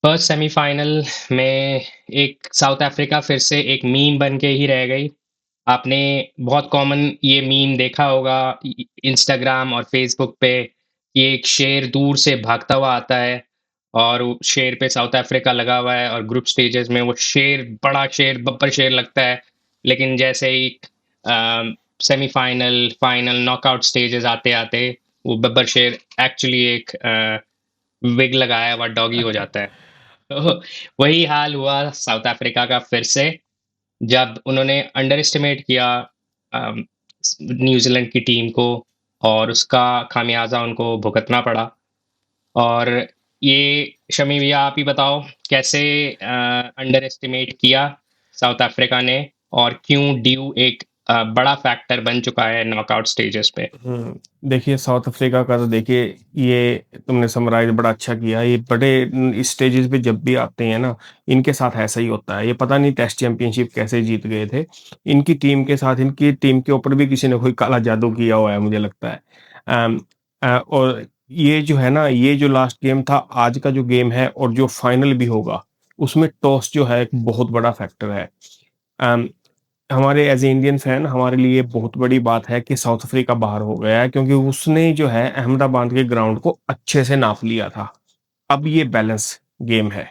First semifinal में एक south Africa फिर से एक मीम बन के ही रह गई। आपने बहुत कॉमन ये मीम देखा होगा इंस्टाग्राम और फेसबुक पे कि एक शेर दूर से भागता हुआ आता है और वो शेर पे साउथ अफ्रीका लगा हुआ है और ग्रुप स्टेजेस में वो शेर बड़ा शेर बब्बर शेर लगता है, लेकिन जैसे ही सेमीफाइनल फाइनल नॉकआउट स्टेजेस आते आते वो बब्बर शेर एक्चुअली एक विग लगाया हुआ डॉगी हो जाता है। तो वही हाल हुआ साउथ अफ्रीका का फिर से, जब उन्होंने अंडर एस्टिमेट किया अम, न्यूजीलैंड की टीम को और उसका खामियाजा उनको भुगतना पड़ा। और ये शमी भैया आप ही बताओ कैसे अंडर एस्टिमेट किया साउथ अफ्रीका ने और क्यों ड्यू एक बड़ा फैक्टर बन चुका है नॉकआउट स्टेजेस पे। देखिए साउथ अफ्रीका का तो देखिए ये तुमने समराइज़ बड़ा अच्छा किया। ये बड़े स्टेजेस पे जब भी आते हैं ना, इनके साथ ऐसा ही होता है। ये पता नहीं टेस्ट चैंपियनशिप कैसे जीत गए थे। इनकी टीम के साथ इनकी टीम के ऊपर भी किसी ने कोई काला जादू किया हुआ है मुझे लगता है। अम, और ये जो है ना, ये जो लास्ट गेम था, आज का जो गेम है और जो फाइनल भी होगा, उसमें टॉस जो है एक बहुत बड़ा फैक्टर है। अम हमारे एज़ ए इंडियन फैन हमारे लिए बहुत बड़ी बात है कि साउथ अफ्रीका बाहर हो गया है क्योंकि उसने जो है अहमदाबाद के ग्राउंड को अच्छे से नाप लिया था। अब ये बैलेंस गेम है,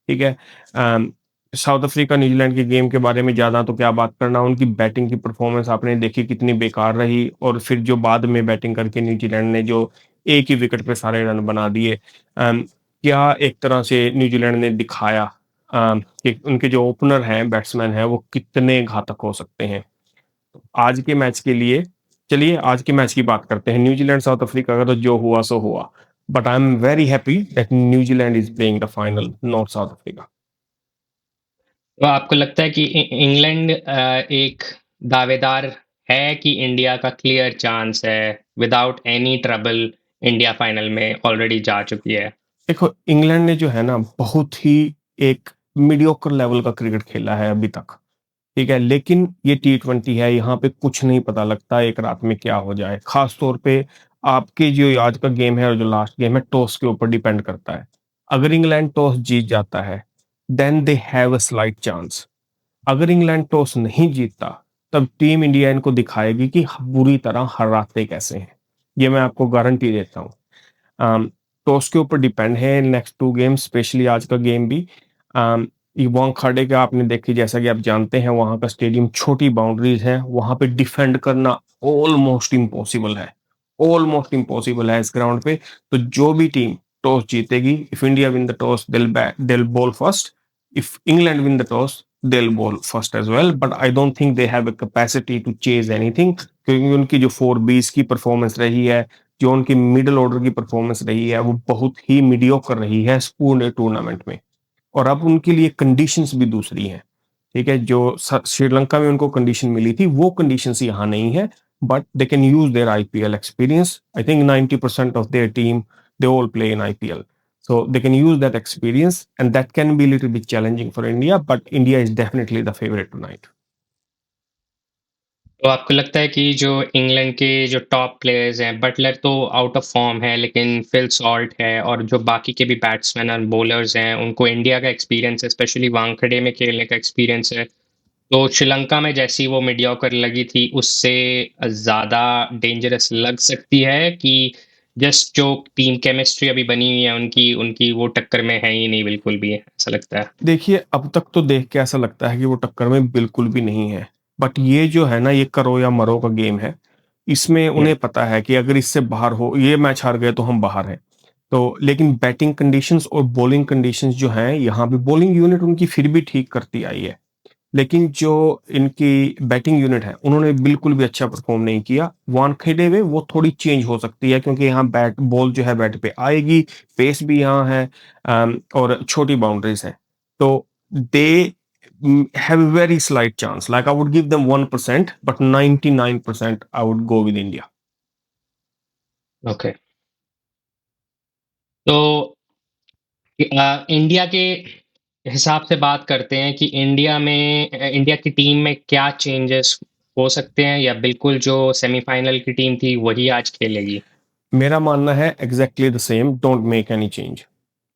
ठीक है? अम, साउथ अफ्रीका न्यूजीलैंड के गेम के बारे में ज़्यादा तो क्या बात करना, उनकी बैटिंग की परफॉर्मेंस आपने देखी कितनी बेकार रही और फिर जो बाद में बैटिंग करके न्यूजीलैंड ने जो एक ही विकेट पे सारे रन बना दिए। क्या एक तरह से न्यूजीलैंड ने दिखाया कि उनके जो ओपनर हैं, बैट्समैन हैं, वो कितने घातक हो सकते हैं। आज के मैच के लिए चलिए आज के मैच की बात करते हैं। न्यूजीलैंड साउथ अफ्रीका का तो जो हुआ सो हुआ। But I am very happy that New Zealand is playing the final, not south Africa. तो आपको लगता है कि इंग्लैंड एक दावेदार है कि इंडिया का क्लियर चांस है, without any trouble India final में ऑलरेडी जा चुकी है? देखो इंग्लैंड ने जो है ना बहुत ही एक मीडियोकर लेवल का क्रिकेट खेला है अभी तक, ठीक है? लेकिन ये टी20 है, यहाँ पे कुछ नहीं पता लगता एक रात में क्या हो जाए। ख़ास तौर पे आपके जो आज का गेम है और जो लास्ट गेम है, टॉस के ऊपर डिपेंड करता है। अगर इंग्लैंड टॉस जीत जाता है, then they have a slight chance. अगर इंग्लैंड टॉस नहीं जीतता, तब टीम इंडिया इनको दिखाएगी कि बुरी तरह हराते कैसे हैं। ये मैं आपको गारंटी देता हूँ। टॉस के ऊपर डिपेंड है नेक्स्ट 2 गेम्स, स्पेशली आज का गेम भी। ये वानखेड़े का आपने देखी, जैसा कि आप जानते हैं वहाँ का स्टेडियम छोटी बाउंड्रीज़ है, वहाँ पे डिफेंड करना ऑलमोस्ट इम्पॉसिबल है। ऑलमोस्ट इम्पॉसिबल है इस ग्राउंड पे। तो जो भी टीम टॉस जीतेगी, if India win the toss they'll bowl first. If England win the toss, they'll bowl first as well. But I don't think they have a capacity to chase anything क्योंकि उनकी जो 4 Bs की performance रही है, जो उनकी middle order की performance रही है, वो बहुत ही मीडियोकर रही है इस पूरे टूर्नामेंट में। और अब उनके लिए कंडीशंस भी दूसरी हैं, ठीक है? जो श्रीलंका में उनको कंडीशन मिली थी, वो कंडीशंस यहाँ नहीं है, but they can use their IPL experience. I think 90% of their team they all play in IPL, so they can use that experience, and that can be a little bit challenging for India, but India is definitely the favorite tonight. तो आपको लगता है कि जो England के जो top players हैं, Buttler तो आउट ऑफ फॉर्म है, लेकिन फिल सॉल्ट है और जो बाकी के भी बैट्समैन और बॉलर्स हैं, उनको इंडिया का एक्सपीरियंस है, स्पेशली वानखेड़े में खेलने का एक्सपीरियंस है। तो श्रीलंका में जैसी वो मीडियोकर लगी थी, उससे ज़्यादा डेंजरस लग सकती है कि जस्ट जो टीम केमिस्ट्री अभी बनी हुई है उनकी उनकी वो टक्कर में है ही नहीं बिल्कुल भी, ऐसा लगता है? देखिए, अब तक तो देख के ऐसा लगता है कि वो टक्कर में बिल्कुल भी नहीं है। बट ये जो है ना, ये करो या मरो का गेम है। इसमें हुँ। उन्हें पता है कि अगर इससे बाहर हो, ये मैच हार गए तो हम बाहर हैं। तो लेकिन बैटिंग कंडीशंस और बॉलिंग कंडीशंस जो हैं, यहाँ पे बॉलिंग यूनिट उनकी फिर भी ठीक करती आई है। लेकिन जो इनकी बैटिंग यूनिट है, उन्होंने बिल्कुल भी अच्छा परफ़ॉर्म नहीं किया। वानखेड़े में वो थोड़ी चेंज हो सकती है क्योंकि यहाँ बैट बॉल जो है बैट पे आएगी, पेस भी यहाँ है, और छोटी बाउंड्रीज़ हैं। तो दे have a very slight chance, like I would give them 1% but 99% I would go with India. Okay. तो इंडिया के हिसाब से बात करते हैं कि इंडिया में इंडिया की टीम में क्या चेंजेस हो सकते हैं या बिल्कुल जो सेमीफाइनल की टीम थी वही आज खेलेगी? मेरा मानना है exactly the same, don't make any change.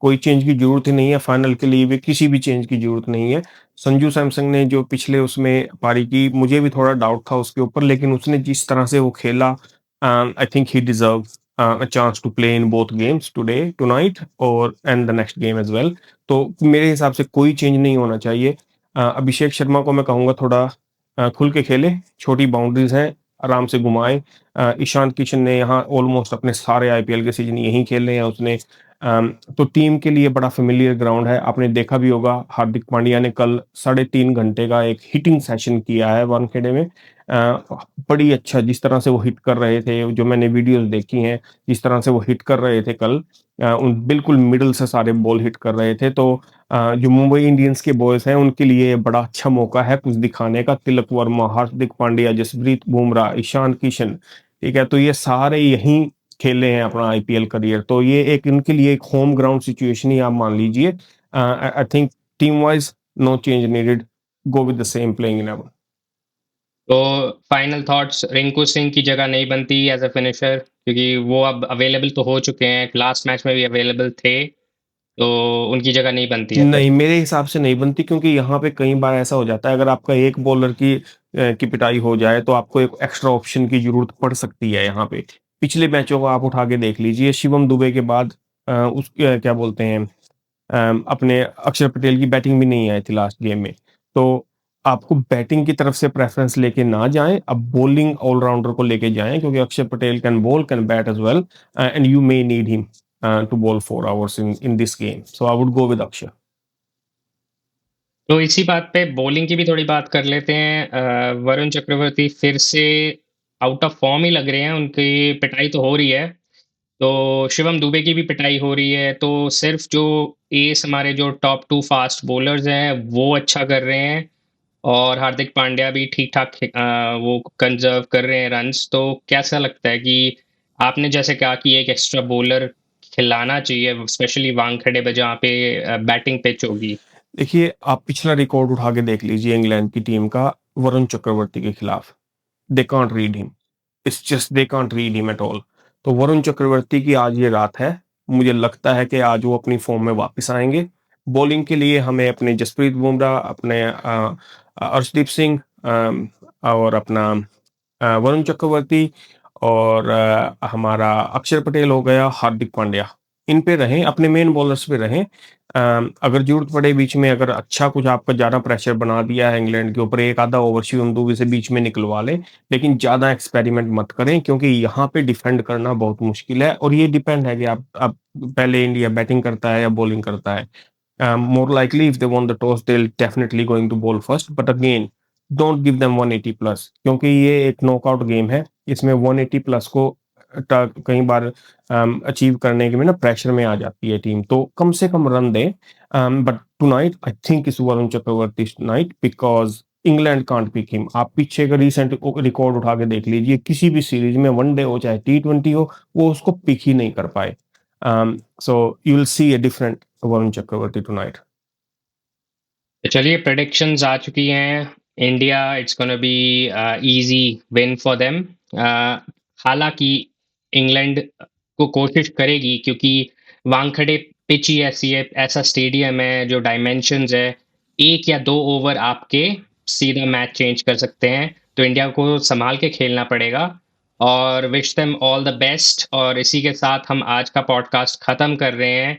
कोई चेंज की ज़रूरत ही नहीं है, फाइनल के लिए भी किसी भी चेंज की ज़रूरत नहीं है। संजू सैमसन ने जो पिछले उसमें पारी की, मुझे भी थोड़ा डाउट था उसके ऊपर, लेकिन उसने जिस तरह से वो खेला, I think he deserve a chance to play in both games today, tonight और and the next game as well। तो मेरे हिसाब से कोई चेंज नहीं होना चाहिए। अभिषेक शर्मा को मैं कहूँगा थोड़ा खुल के खेले, छोटी बाउंड्रीज़ हैं, आराम से घुमाए। ईशान किशन ने यहाँ ऑलमोस्ट अपने सारे आईपीएल के सीज़न यहीं खेले हैं उसने। तो टीम के लिए बड़ा फ़ेमिलियर ग्राउंड है। आपने देखा भी होगा, हार्दिक पांड्या ने कल साढ़े 3 घंटे का एक हिटिंग सेशन किया है वानखेड़े में। बड़ी अच्छा जिस तरह से वो हिट कर रहे थे, जो मैंने वीडियोज़ देखी हैं, जिस तरह से वो हिट कर रहे थे कल, उन बिल्कुल मिडल से सारे बॉल हिट कर रहे थे। तो जो मुंबई इंडियंस के बॉयज़ हैं, उनके लिए बड़ा अच्छा मौका है कुछ दिखाने का। तिलक वर्मा, हार्दिक पांड्या, जसप्रीत बुमराह, ईशान किशन, ठीक है? तो ये सारे यहीं खेले हैं अपना आईपीएल करियर। तो ये एक इनके लिए एक होम ग्राउंड सिचुएशन ही आप मान लीजिए। I think team wise no change needed, go with the same playing 11। तो फाइनल थॉट्स, रिंकू सिंह की जगह नहीं बनती एज़ अ फिनिशर, क्योंकि वो अब अवेलेबल तो हो चुके हैं, लास्ट मैच में भी अवेलेबल थे, तो उनकी जगह नहीं बनती है फिर। नहीं, मेरे हिसाब से नहीं बनती, क्योंकि यहाँ पे कई बार ऐसा हो जाता है, अगर आपका एक बॉलर की पिटाई हो जाए तो आपको एक एक्स्ट्रा ऑप्शन की ज़रूरत पड़ सकती है यहाँ पे। पिछले मैचों को आप उठा के देख लीजिए, शिवम दुबे के बाद क्या बोलते हैं, अपने अक्षर पटेल की बैटिंग भी नहीं आई थी लास्ट गेम में। तो आपको बैटिंग की तरफ से प्रेफ़रेंस लेके ना जाएँ, अब बॉलिंग ऑल-राउंडर को लेके जाएँ, क्योंकि अक्षर Patel can ball, can bat as well, and you may need him to bowl 4 hours in this game. So I would go with Akshay. तो इसी बात पे बॉलिंग की भी थोड़ी बात कर लेते हैं। वरुण चक्रवर्ती फिर से आउट ऑफ फॉर्म ही लग रहे हैं, उनकी पिटाई तो हो रही है, तो शिवम दुबे की भी पिटाई हो रही है, तो सिर्फ़ जो एस हमारे जो टॉप 2 फ़ास्ट बॉलर्स हैं, वो अच्छा कर रहे हैं और हार्दिक पांड्या भी ठीक-ठाक वो कंज़र्व कर रहे हैं रन्स। तो कैसा लगता है कि आपने जैसे कहा कि एक एक्स्ट्रा बॉलर खिलाना चाहिए, स्पेशली वानखेड़े पे जहाँ पे बैटिंग पिच होगी? देखिए, आप पिछला रिकॉर्ड उठा के देख लीजिए इंग्लैंड की टीम का वरुण चक्रवर्ती के खिलाफ। They can't read him. It's just they can't read him at all. तो वरुण चक्रवर्ती की आज ये रात है। मुझे लगता है कि आज वो अपनी फ़ॉर्म में वापस आएँगे। बॉलिंग के लिए हमें अपने जसप्रीत बुमराह, अपने अर्शदीप सिंह, और अपना वरुण चक्रवर्ती, और हमारा अक्षर पटेल हो गया, हार्दिक पांड्या, इन पे रहें, अपने मेन बॉलर्स पे रहें। अगर ज़रूरत पड़े बीच में, अगर अच्छा कुछ आपका ज़्यादा प्रेशर बना दिया है इंग्लैंड के ऊपर, एक आधा ओवर शिवम दुबे से बीच में निकलवा लें, लेकिन ज़्यादा एक्सपेरिमेंट मत करें, क्योंकि यहाँ पे डिफेंड करना बहुत मुश्किल है, और ये डिपेंड है कि आप पहले इंडिया बैटिंग करता है या बॉलिंग करता है। More likely, if they won the toss, they'll definitely going to bowl first. But again, don't give them 180 plus, क्योंकि ये एक नॉकआउट गेम है। इसमें 180 प्लस को कई बार अचीव करने के में ना प्रेशर में आ जाती है टीम, तो कम से कम रन दें। But tonight I think is Varun Chakravarthy night, because England can't pick him. आप पीछे का रिसेंट रिकॉर्ड उठा के देख लीजिए, किसी भी सीरीज में, वनडे हो चाहे टी20 हो, वो उसको पिक ही नहीं कर पाए। So you will see a different Varun Chakravarti tonight. तो चलिए प्रेडिक्शंस आ चुकी हैं। India it's gonna be easy win for them. हालाँकि इंग्लैंड को कोशिश करेगी, क्योंकि वानखेड़े पिच ही ऐसी है, ऐसा स्टेडियम है, जो डायमेंशंस है, 1 या 2 ओवर आपके सीधा मैच चेंज कर सकते हैं। तो इंडिया को सँभाल के खेलना पड़ेगा और wish them all the best. और इसी के साथ हम आज का पॉडकास्ट ख़त्म कर रहे हैं।